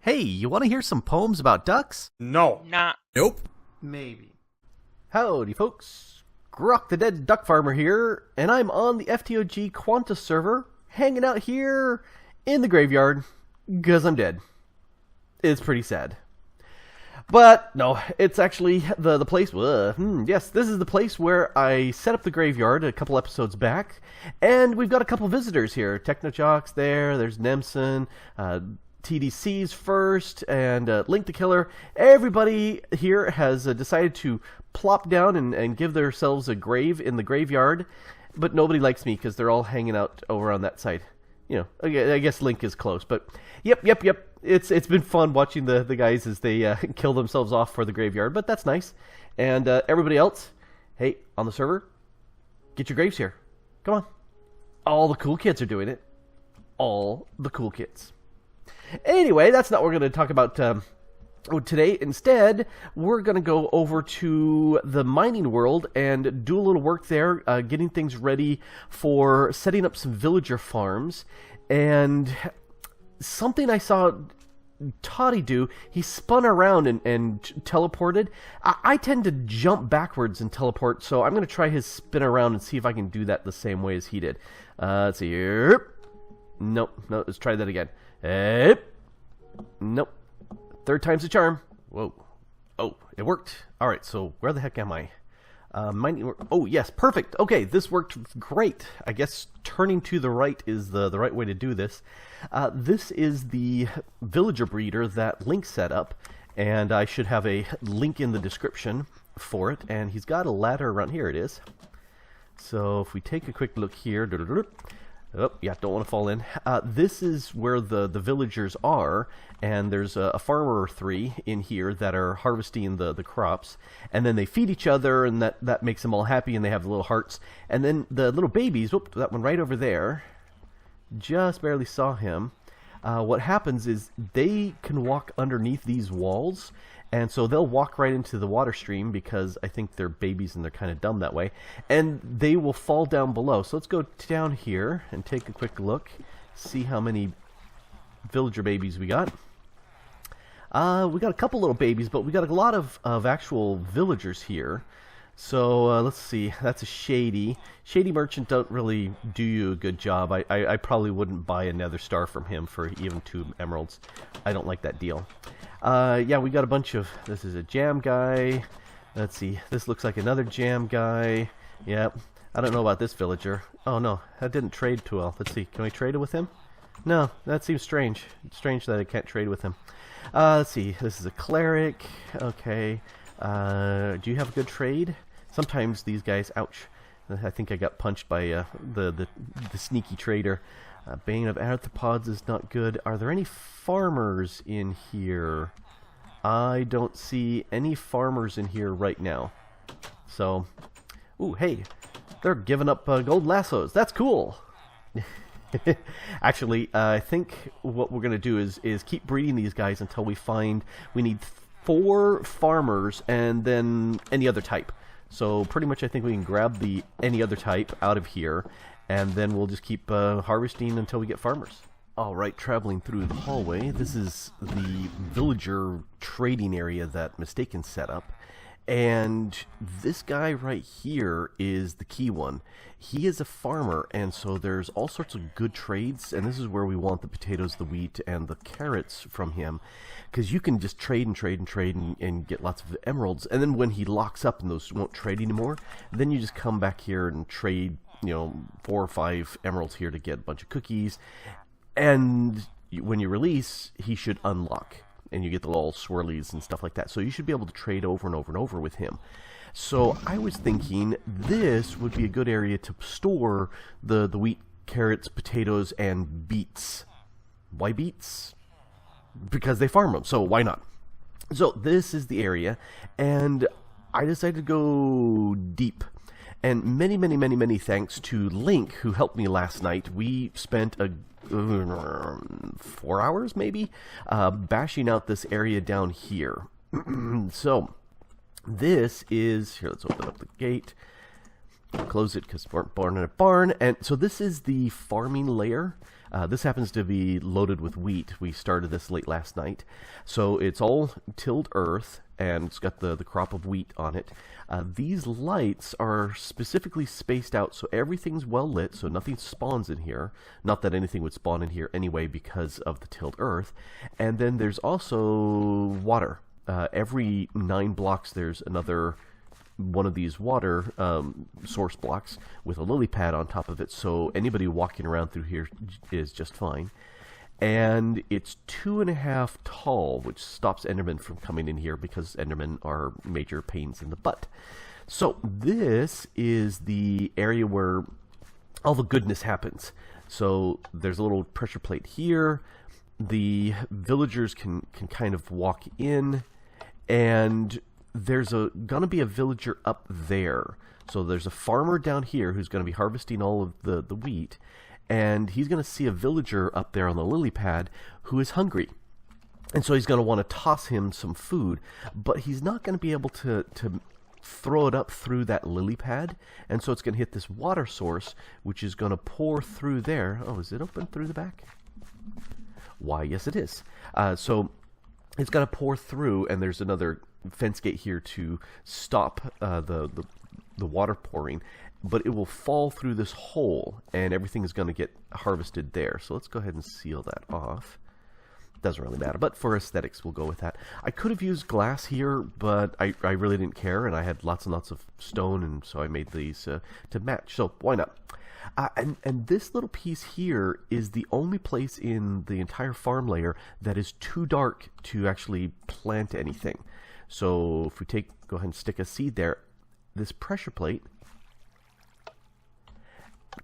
Hey, you want to hear some poems about ducks? No. Nah. Nope. Maybe. Howdy, folks. Grok the Dead Duck Farmer here, and I'm on the FTOG Quantus server, hanging out here in the graveyard, because I'm dead. It's pretty sad. But, no, it's actually the place... yes, this is the place where I set up the graveyard a couple episodes back, and we've got a couple visitors here. Technojock's there's Nemson, TDC's first, and Link the Killer. Everybody here has decided to plop down and give themselves a grave in the graveyard, but nobody likes me because they're all hanging out over on that side. You know, I guess Link is close, but yep. It's been fun watching the guys as they kill themselves off for the graveyard, but that's nice. And everybody else, hey, on the server, get your graves here. Come on. All the cool kids are doing it. All the cool kids. Anyway, that's not what we're going to talk about today. Instead, we're going to go over to the mining world and do a little work there, getting things ready for setting up some villager farms. And something I saw Toddy do, he spun around and teleported. I tend to jump backwards and teleport, so I'm going to try his spin around and see if I can do that the same way as he did. Let's see here. Nope, let's try that again. Nope. Third time's the charm. Whoa. Oh, it worked. Alright, so where the heck am I? Oh, yes, perfect. Okay, this worked great. I guess turning to the right is the right way to do this. This is the villager breeder that Link set up, and I should have a link in the description for it, and he's got a ladder around here. It is. So if we take a quick look here... Oh, yeah, don't want to fall in. This is where the villagers are, and there's a farmer or three in here that are harvesting the crops, and then they feed each other, and that makes them all happy, and they have the little hearts. And then the little babies, whoop, that one right over there, just barely saw him. What happens is they can walk underneath these walls, and so they'll walk right into the water stream because I think they're babies and they're kind of dumb that way. And they will fall down below. So let's go down here and take a quick look. See how many villager babies we got. We got a couple little babies, but we got a lot of actual villagers here. So let's see. That's a Shady. Shady Merchant don't really do you a good job. I probably wouldn't buy a nether star from him for even 2 emeralds. I don't like that deal. Yeah, we got a bunch of... This is a jam guy. Let's see. This looks like another jam guy. Yep. I don't know about this villager. Oh, no. That didn't trade too well. Let's see. Can we trade it with him? No. That seems strange. It's strange that I can't trade with him. Let's see. This is a cleric. Okay. Do you have a good trade? Sometimes these guys... Ouch. I think I got punched by the sneaky trader. Bane of Arthropods is not good. Are there any farmers in here? I don't see any farmers in here right now. So, ooh, hey, they're giving up gold lassos. That's cool. Actually, I think what we're going to do is keep breeding these guys until we need 4 farmers and then any other type. So pretty much I think we can grab the any other type out of here, and then we'll just keep harvesting until we get farmers. Alright, traveling through the hallway, this is the villager trading area that Mistaken set up. And this guy right here is the key one. He is a farmer, and so there's all sorts of good trades, and this is where we want the potatoes, the wheat, and the carrots from him. Because you can just trade and get lots of emeralds, and then when he locks up and those won't trade anymore, then you just come back here and trade, 4 or 5 emeralds here to get a bunch of cookies, and when you release, he should unlock. And you get the little swirlies and stuff like that. So you should be able to trade over and over and over with him. So I was thinking this would be a good area to store the wheat, carrots, potatoes, and beets. Why beets? Because they farm them, so why not? So this is the area, and I decided to go deep. And many thanks to Link, who helped me last night. We spent 4 hours, maybe, bashing out this area down here. So, this is... Here, let's open up the gate. Close it because we weren't born in a barn. And so this is the farming layer. This happens to be loaded with wheat. We started this late last night. So it's all tilled earth, and it's got the crop of wheat on it. These lights are specifically spaced out so everything's well lit, so nothing spawns in here. Not that anything would spawn in here anyway because of the tilled earth. And then there's also water. Every 9 blocks there's another one of these water source blocks with a lily pad on top of it, so anybody walking around through here is just fine. And it's 2.5 tall, which stops Endermen from coming in here because Endermen are major pains in the butt. So this is the area where all the goodness happens. So there's a little pressure plate here. The villagers can kind of walk in, and there's gonna be a villager up there. So there's a farmer down here who's gonna be harvesting all of the wheat, and he's gonna see a villager up there on the lily pad who is hungry. And so he's gonna want to toss him some food, but he's not gonna be able to throw it up through that lily pad, and so it's gonna hit this water source, which is gonna pour through there. Oh, is it open through the back? Why, yes it is. So it's gonna pour through, and there's another fence gate here to stop the water pouring, but it will fall through this hole and everything is going to get harvested there. So let's go ahead and seal that off. Doesn't really matter, but for aesthetics we'll go with that. I could have used glass here, but I really didn't care, and I had lots and lots of stone, and so I made these to match, so why not? And this little piece here is the only place in the entire farm layer that is too dark to actually plant anything. So if we go ahead and stick a seed there, this pressure plate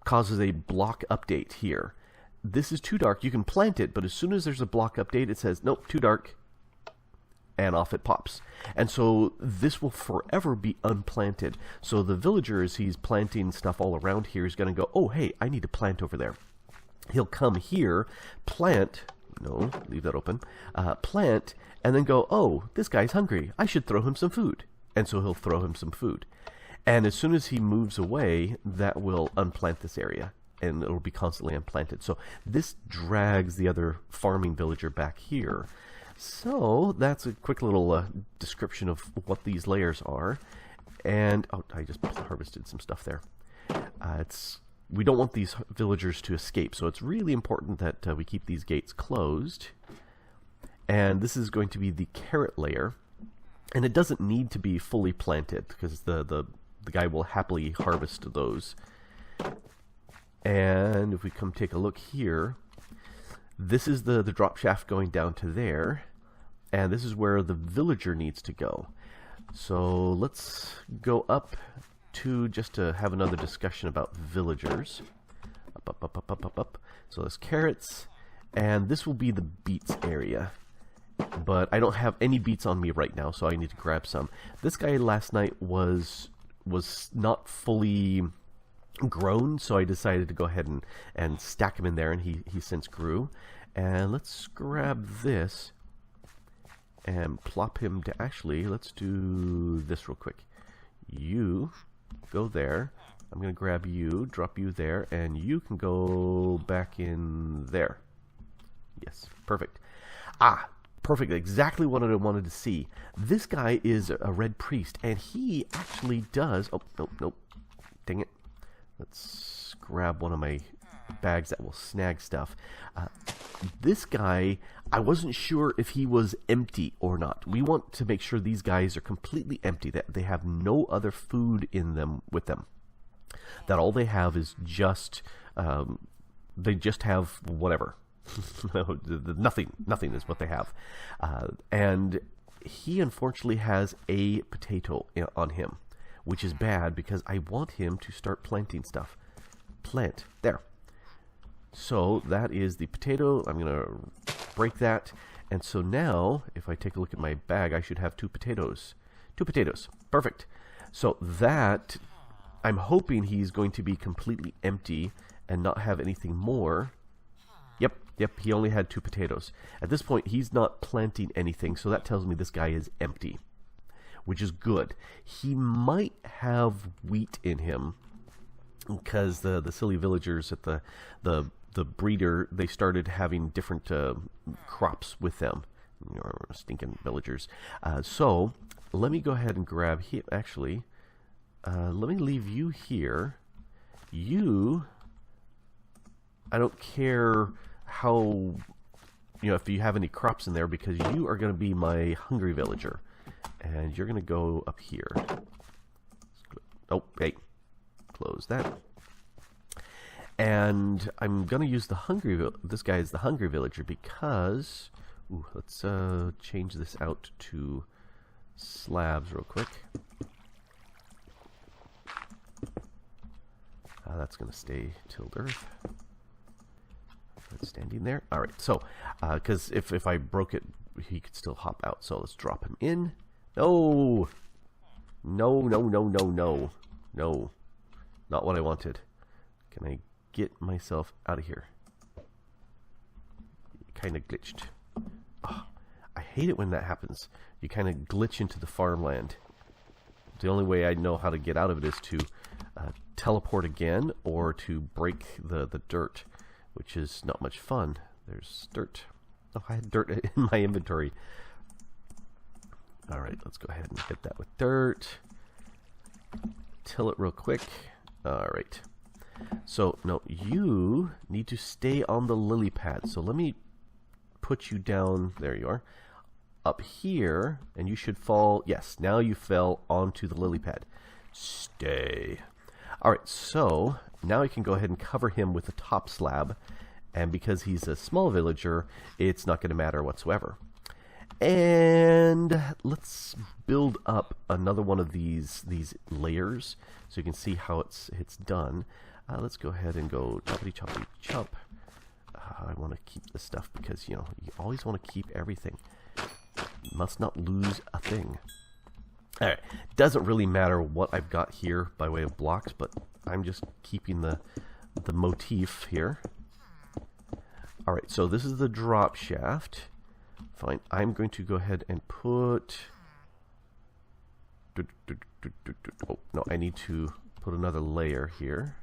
causes a block update here. This is too dark. You can plant it, but as soon as there's a block update, it says, nope, too dark, and off it pops. And so this will forever be unplanted. So the villager, as he's planting stuff all around here, is going to go, oh, hey, I need to plant over there. He'll come here, plant, no, leave that open, plant, and then go, oh, this guy's hungry. I should throw him some food. And so he'll throw him some food. And as soon as he moves away, that will unplant this area, and it'll be constantly unplanted. So this drags the other farming villager back here. So that's a quick little description of what these layers are. And oh, I just harvested some stuff there. We don't want these villagers to escape, so it's really important that we keep these gates closed. And this is going to be the carrot layer, and it doesn't need to be fully planted because the guy will happily harvest those. And if we come take a look here, this is the drop shaft going down to there, and this is where the villager needs to go. So let's go up to just to have another discussion about villagers. Up. So there's carrots, and this will be the beets area. But I don't have any beets on me right now, so I need to grab some. This guy last night was not fully grown, so I decided to go ahead and stack him in there, and he since grew. And let's grab this and plop him to, actually, let's do this real quick. You go there. I'm going to grab you, drop you there, and you can go back in there. Yes, perfect. Perfect, exactly what I wanted to see. This guy is a red priest, and he actually does... Oh, nope. Dang it. Let's grab one of my bags that will snag stuff. This guy, I wasn't sure if he was empty or not. We want to make sure these guys are completely empty, that they have no other food in them with them. That all they have is just... they just have whatever. Nothing is what they have. And he unfortunately has a potato on him, which is bad because I want him to start planting stuff. Plant. There. So that is the potato. I'm going to break that. And so now, if I take a look at my bag, I should have 2 potatoes. 2 potatoes. Perfect. So that, I'm hoping he's going to be completely empty and not have anything more. Yep, he only had 2 potatoes. At this point, he's not planting anything, so that tells me this guy is empty, which is good. He might have wheat in him, because the silly villagers at the the breeder, they started having different crops with them. Stinking villagers. So let me go ahead and grab here. Actually, let me leave you here. You, I don't care how, if you have any crops in there, because you are going to be my hungry villager. And you're going to go up here. Oh, hey. Close that. And I'm going to use the this guy is the hungry villager because... Ooh, let's change this out to slabs real quick. That's going to stay tilled earth. That's standing there. All right, so because if I broke it, he could still hop out. So let's drop him in. No, no, no, no, no, no, no, not what I wanted. Can I get myself out of here? Kind of glitched. Oh, I hate it when that happens. You kind of glitch into the farmland. The only way I know how to get out of it is to teleport again or to break the dirt, which is not much fun. There's dirt. Oh, I had dirt in my inventory. Alright, let's go ahead and hit that with dirt. Till it real quick. Alright. So, no, you need to stay on the lily pad. So let me put you down. There you are. Up here, and you should fall. Yes, now you fell onto the lily pad. Stay. Alright, so now I can go ahead and cover him with the top slab. And because he's a small villager, it's not going to matter whatsoever. And let's build up another one of these layers so you can see how it's done. Let's go ahead and go choppity choppity chop. I want to keep this stuff because you always want to keep everything. You must not lose a thing. Alright, doesn't really matter what I've got here by way of blocks, but I'm just keeping the motif here. Alright, so this is the drop shaft. Fine, I'm going to go ahead and put... Oh, no, I need to put another layer here.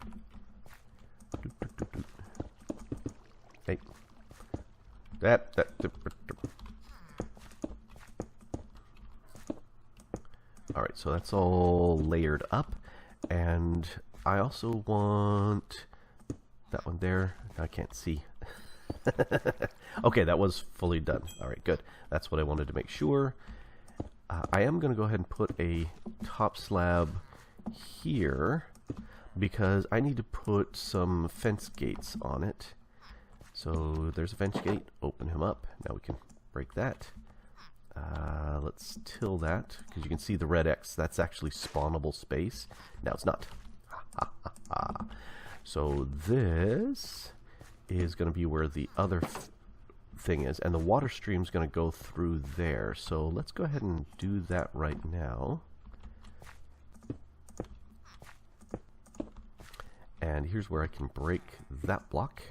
Hey. Alright, so that's all layered up. And I also want that one there. I can't see. Okay, that was fully done. Alright, good. That's what I wanted to make sure. I am going to go ahead and put a top slab here because I need to put some fence gates on it. So there's a fence gate. Open him up. Now we can break that. Let's till that because you can see the red X. That's actually spawnable space. Now it's not. So this is going to be where the other thing is, and the water stream is going to go through there. So let's go ahead and do that right now. And here's where I can break that block.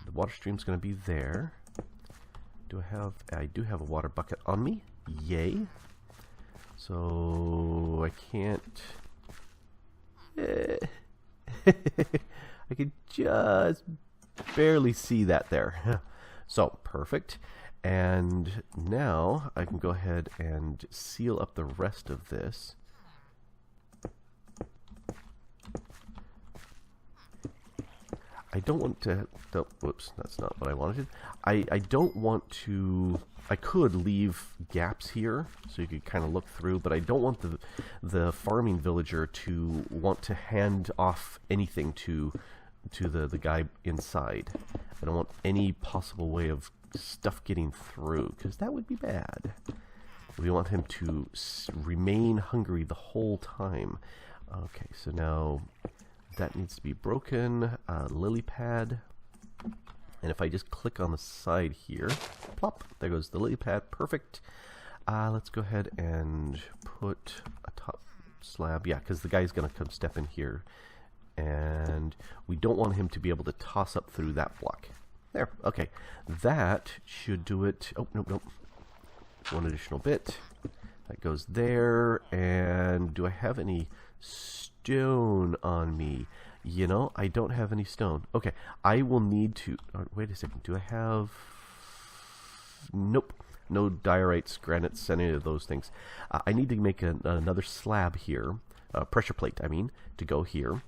The water stream is going to be there. I do have a water bucket on me. Yay. So I can't... I can just barely see that there. So, perfect. And now I can go ahead and seal up the rest of this. I don't want to... Oh, whoops, that's not what I wanted. I don't want to... I could leave gaps here so you could kind of look through, but I don't want the farming villager to want to hand off anything to the guy inside. I don't want any possible way of stuff getting through, because that would be bad. We want him to remain hungry the whole time. Okay, so now that needs to be broken. Lily pad. And if I just click on the side here, plop, there goes the lily pad. Perfect. Let's go ahead and put a top slab. Yeah, because the guy's going to come step in here. And we don't want him to be able to toss up through that block. There, okay. That should do it. Oh, nope, nope. One additional bit. That goes there. And do I have any stone on me? You know, I don't have any stone. Okay, I will need to... wait a second. Do I have... Nope. No diorites, granites, any of those things. I need to make another slab here. Pressure plate, I mean, to go here.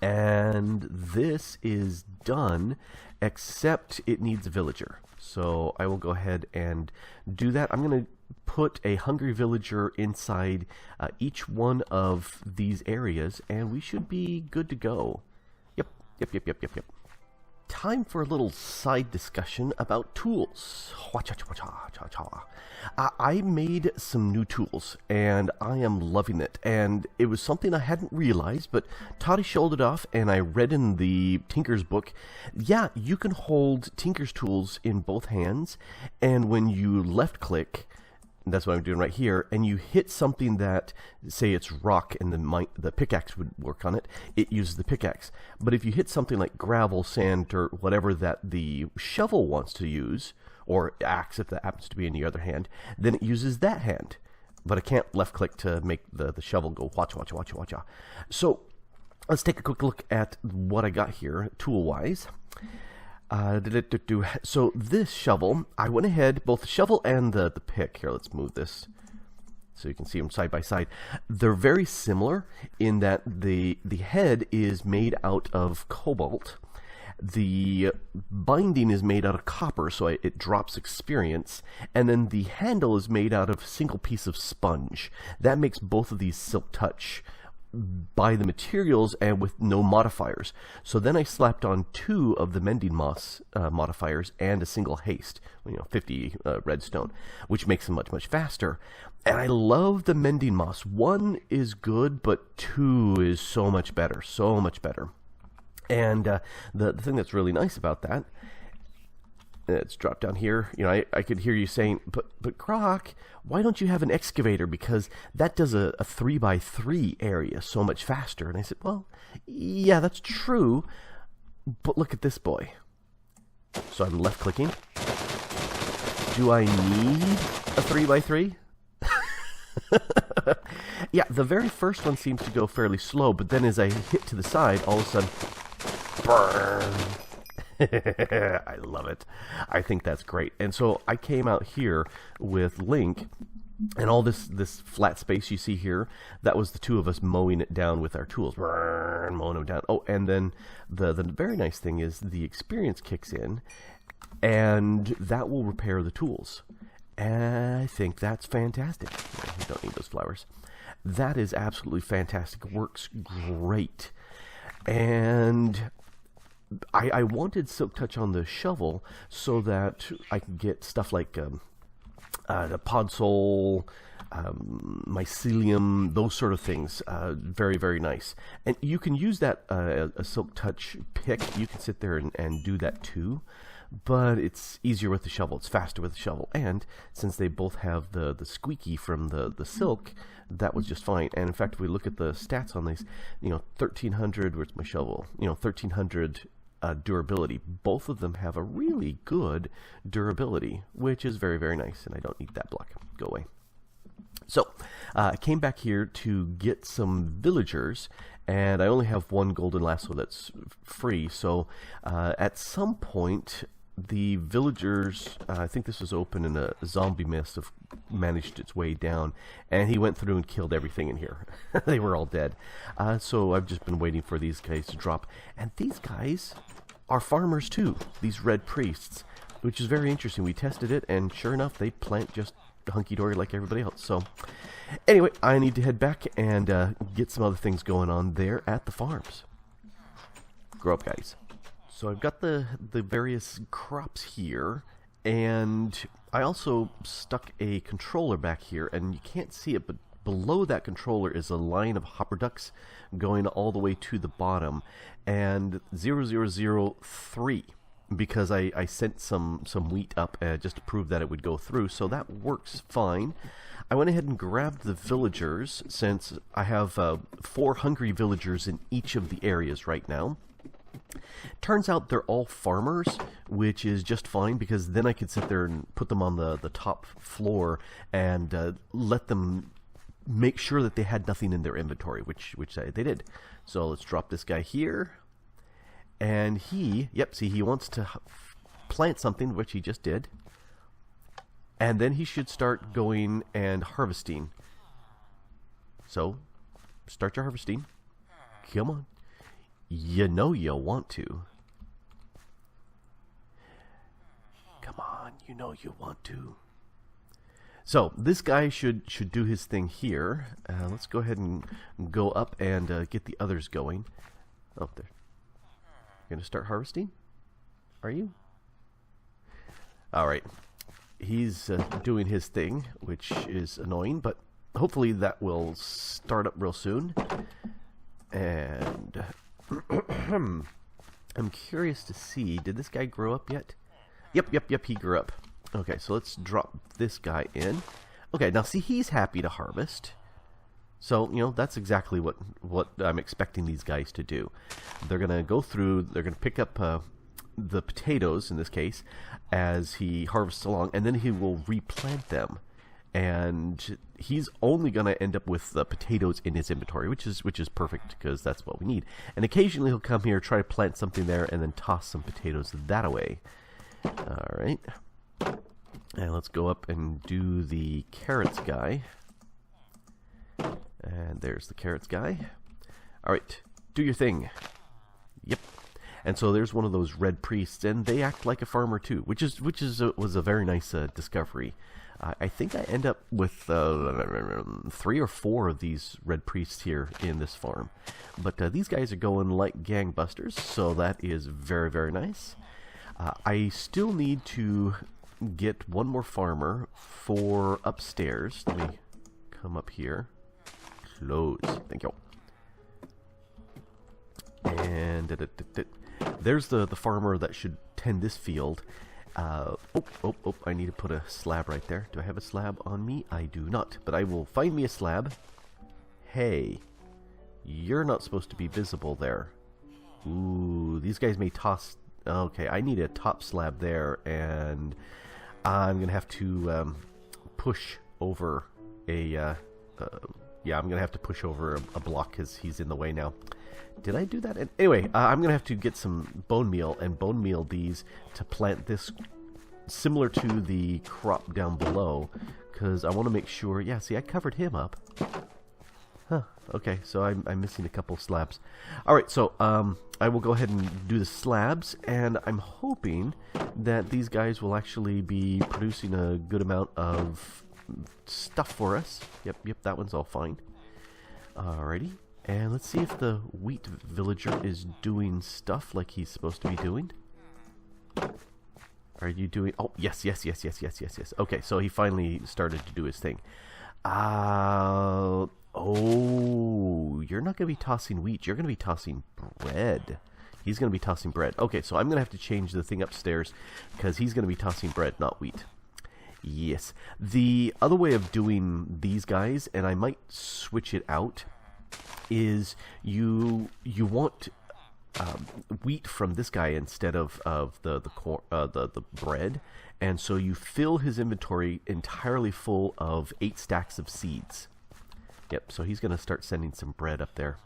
And this is done, except it needs a villager. So I will go ahead and do that. I'm going to put a hungry villager inside each one of these areas, and we should be good to go. Yep. Time for a little side discussion about tools. I made some new tools, and I am loving it. And it was something I hadn't realized, but Toddy showed it off, and I read in the Tinker's book. Yeah, you can hold Tinker's tools in both hands, and when you left-click, that's what I'm doing right here, and you hit something that, say it's rock and the pickaxe would work on it, it uses the pickaxe. But if you hit something like gravel, sand, dirt, whatever that the shovel wants to use, or axe if that happens to be in the other hand, then it uses that hand. But I can't left click to make the shovel go watcha. So let's take a quick look at what I got here tool wise. So this shovel, I went ahead, both the shovel and the pick. Here, let's move this so you can see them side by side. They're very similar in that the head is made out of cobalt. The binding is made out of copper, so it drops experience. And then the handle is made out of a single piece of sponge. That makes both of these silk touch by the materials and with no modifiers. So then I slapped on 2 of the mending moss modifiers and a single haste, 50 redstone, which makes them much faster. And I love the mending moss. 1 is good, but 2 is so much better. And the thing that's really nice about that, it's dropped down here. I could hear you saying, but Grok, why don't you have an excavator? Because that does a 3x3 area so much faster. And I said, well, yeah, that's true. But look at this boy. So I'm left clicking. Do I need a 3x3? Yeah, the very first one seems to go fairly slow, but then as I hit to the side, all of a sudden, burn. I love it. I think that's great. And so I came out here with Link, and all this flat space you see here, that was the 2 of us mowing it down with our tools. Mowing them down. Oh, and then the very nice thing is the experience kicks in, and that will repair the tools. And I think that's fantastic. You don't need those flowers. That is absolutely fantastic. It works great. And I wanted Silk Touch on the shovel so that I could get stuff like the Podsole, mycelium, those sort of things. Very, very nice. And you can use that a Silk Touch pick. You can sit there and do that too. But it's easier with the shovel. It's faster with the shovel. And since they both have the squeaky from the silk, that was just fine. And in fact, if we look at the stats on these, 1300, where's my shovel? 1300 durability. Both of them have a really good durability, which is very, very nice. And I don't need that block. Go away. So I came back here to get some villagers, and I only have 1 golden lasso that's free. So at some point, the villagers, I think this was open in a zombie mist, have managed its way down, and he went through and killed everything in here. They were all dead. So I've just been waiting for these guys to drop. And these guys are farmers too, these red priests, which is very interesting. We tested it, and sure enough, they plant just hunky-dory like everybody else. So anyway, I need to head back and get some other things going on there at the farms. Grow up, guys. So I've got the various crops here, and I also stuck a controller back here, and you can't see it, but below that controller is a line of hopper ducks going all the way to the bottom, and 0003, because I sent some wheat up just to prove that it would go through, so that works fine. I went ahead and grabbed the villagers, since I have 4 hungry villagers in each of the areas right now. Turns out they're all farmers, which is just fine, because then I could sit there and put them on the top floor and let them make sure that they had nothing in their inventory, which they did. So let's drop this guy here. And he, yep, see, he wants to plant something, which he just did. And then he should start going and harvesting. So, start your harvesting. Come on. You know you want to. Come on, you know you want to. So, this guy should do his thing here. Let's go ahead and go up and get the others going. Oh, there. You're going to start harvesting? Are you? Alright. He's doing his thing, which is annoying, but hopefully that will start up real soon. And I'm curious to see, did this guy grow up yet? Yep, he grew up. Okay, so let's drop this guy in. Okay, now see, he's happy to harvest. So, you know, that's exactly what I'm expecting these guys to do. They're going to go through, they're going to pick up the potatoes, in this case, as he harvests along, and then he will replant them. And he's only going to end up with the potatoes in his inventory, which is perfect, because that's what we need. And occasionally he'll come here, try to plant something there, and then toss some potatoes that away. Alright. And let's go up and do the carrots guy. And there's the carrots guy. Alright, do your thing. Yep. And so there's one of those red priests, and they act like a farmer too, which was a very nice discovery. I think I end up with 3 or 4 of these red priests here in this farm. But these guys are going like gangbusters, so that is very, very nice. I still need to get one more farmer for upstairs. Let me come up here. Close. Thank you. And there's the farmer that should tend this field. I need to put a slab right there. Do I have a slab on me? I do not, but I will find me a slab. Hey, you're not supposed to be visible there. Ooh, these guys may toss. Okay, I need a top slab there, and I'm gonna have to push over a yeah, I'm gonna have to push over a block because he's in the way now. Did I do that? And anyway, I'm gonna have to get some bone meal and bone meal these to plant this similar to the crop down below, because I want to make sure. Yeah, see, I covered him up. Huh. Okay, so I'm missing a couple slabs. All right, so I will go ahead and do the slabs, and I'm hoping that these guys will actually be producing a good amount of stuff for us. Yep, that one's all fine. Alrighty, and let's see if the wheat villager is doing stuff like he's supposed to be doing. Are you doing? Oh, yes. Okay, so he finally started to do his thing. Oh, you're not going to be tossing wheat. You're going to be tossing bread. He's going to be tossing bread. Okay, so I'm going to have to change the thing upstairs because he's going to be tossing bread, not wheat. Yes. The other way of doing these guys, and I might switch it out, is you want wheat from this guy instead of the bread, and so you fill his inventory entirely full of 8 stacks of seeds. Yep, so he's going to start sending some bread up there.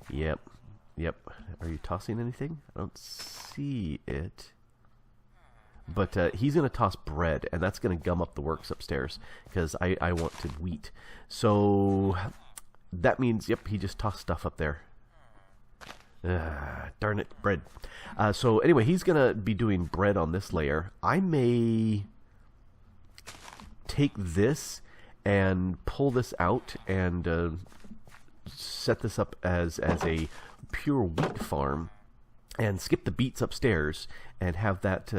Yep. Are you tossing anything? I don't see it. But he's going to toss bread, and that's going to gum up the works upstairs, because I wanted wheat. So that means, yep, he just tossed stuff up there. Darn it, bread. So anyway, he's going to be doing bread on this layer. I may take this and pull this out and set this up as a pure wheat farm, and skip the beets upstairs and have that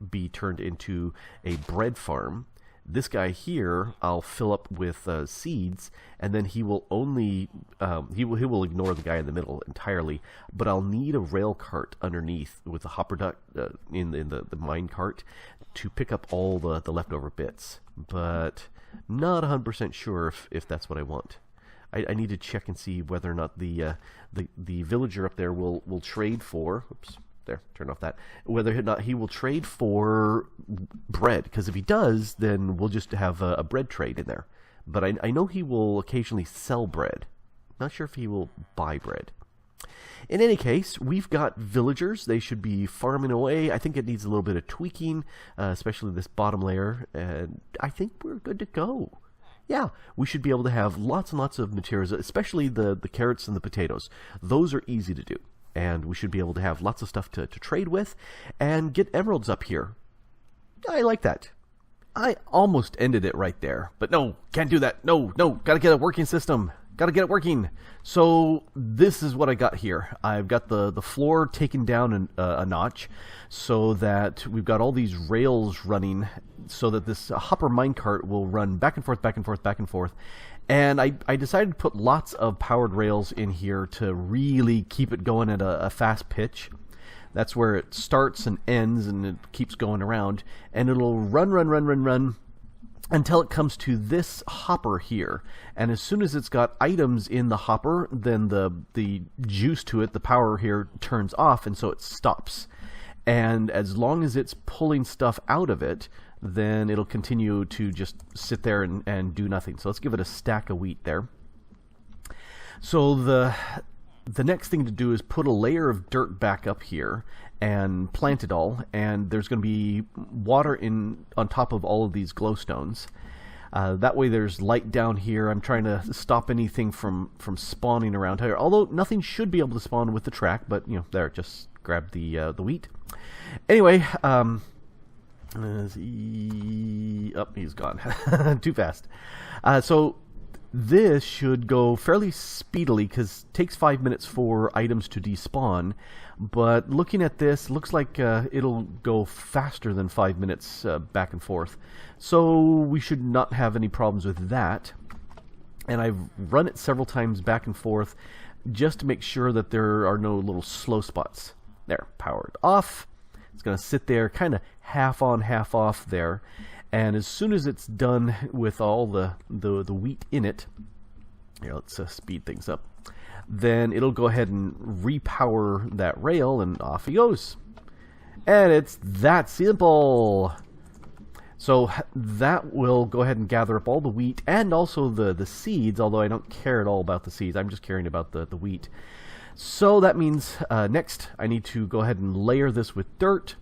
be turned into a bread farm. This guy here, I'll fill up with seeds, and then he will only he will ignore the guy in the middle entirely. But I'll need a rail cart underneath with a hopper duck in the mine cart to pick up all the leftover bits. But not 100% sure if that's what I want. I need to check and see whether or not the villager up there will trade for. Oops. There, turn off that. Whether or not he will trade for bread, because if he does, then we'll just have a bread trade in there. but I know he will occasionally sell bread. Not sure if he will buy bread. In any case, we've got villagers. They should be farming away. I think it needs a little bit of tweaking, especially this bottom layer, and I think we're good to go. Yeah, we should be able to have lots and lots of materials, especially the carrots and the potatoes. Those are easy to do, and we should be able to have lots of stuff to trade with and get emeralds up here. I like that. I almost ended it right there, but no, can't do that. No, gotta get a working system. Gotta get it working. So this is what I got here. I've got the floor taken down a notch so that we've got all these rails running so that this hopper minecart will run back and forth, back and forth, back and forth. And I decided to put lots of powered rails in here to really keep it going at a fast pitch. That's where it starts and ends, and it keeps going around. And it'll run until it comes to this hopper here. And as soon as it's got items in the hopper, then the juice to it, the power here, turns off, and so it stops. And as long as it's pulling stuff out of it, then it'll continue to just sit there and do nothing. So let's give it a stack of wheat there. So the next thing to do is put a layer of dirt back up here and plant it all, and there's going to be water on top of all of these glowstones. That way there's light down here. I'm trying to stop anything from spawning around here, although nothing should be able to spawn with the track, but you know, there, just grab the wheat. Anyway, he's gone. Too fast. So this should go fairly speedily because it takes 5 minutes for items to despawn. But looking at this, looks like it'll go faster than 5 minutes back and forth. So we should not have any problems with that. And I've run it several times back and forth just to make sure that there are no little slow spots. There, powered off. It's going to sit there kind of half on, half off there. And as soon as it's done with all the wheat in it, here, let's speed things up, then it'll go ahead and repower that rail, and off he goes. And it's that simple. So that will go ahead and gather up all the wheat and also the seeds, although I don't care at all about the seeds. I'm just caring about the wheat. So that means next I need to go ahead and layer this with dirt,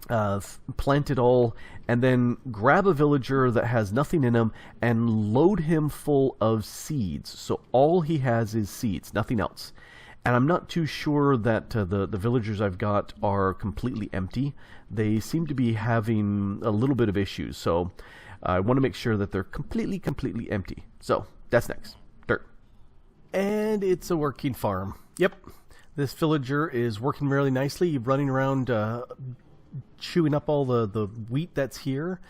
plant it all, and then grab a villager that has nothing in him and load him full of seeds. So all he has is seeds, nothing else. And I'm not too sure that the villagers I've got are completely empty. They seem to be having a little bit of issues, so I want to make sure that they're completely empty. So that's next. Dirt. And it's a working farm. Yep, this villager is working really nicely, running around chewing up all the wheat that's here,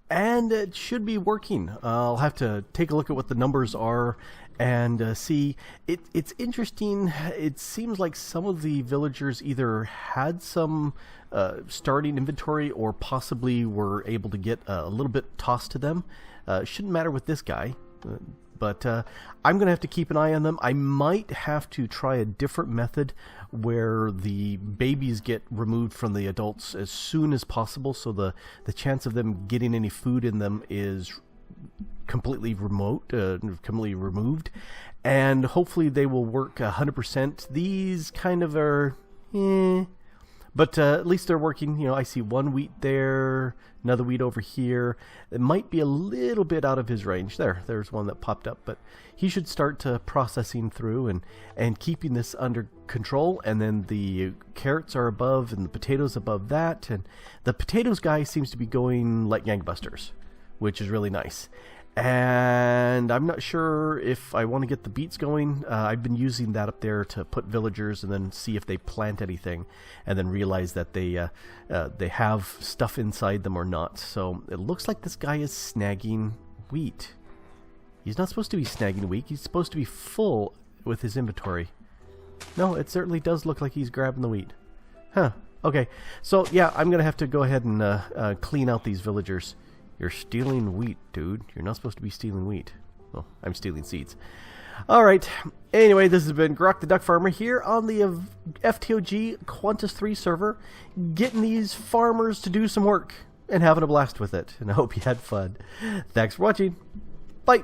and it should be working. I'll have to take a look at what the numbers are and see. It's interesting. It seems like some of the villagers either had some starting inventory or possibly were able to get a little bit tossed to them. Shouldn't matter with this guy. But I'm going to have to keep an eye on them. I might have to try a different method where the babies get removed from the adults as soon as possible, so the chance of them getting any food in them is completely removed. And hopefully they will work 100%. These kind of are, but at least they're working. You know, I see one wheat there, another wheat over here. It might be a little bit out of his range. There's one that popped up, but he should start processing through and keeping this under control. And then the carrots are above and the potatoes above that. And the potatoes guy seems to be going like gangbusters, which is really nice. And I'm not sure if I want to get the beets going. I've been using that up there to put villagers and then see if they plant anything, and then realize that they have stuff inside them or not. So it looks like this guy is snagging wheat. He's not supposed to be snagging wheat. He's supposed to be full with his inventory. No, it certainly does look like he's grabbing the wheat. Huh. Okay. So yeah, I'm going to have to go ahead and clean out these villagers. You're stealing wheat, dude. You're not supposed to be stealing wheat. Well, I'm stealing seeds. Alright. Anyway, this has been Grok the Duck Farmer here on the FTOG Quantus 3 server, getting these farmers to do some work and having a blast with it. And I hope you had fun. Thanks for watching. Bye.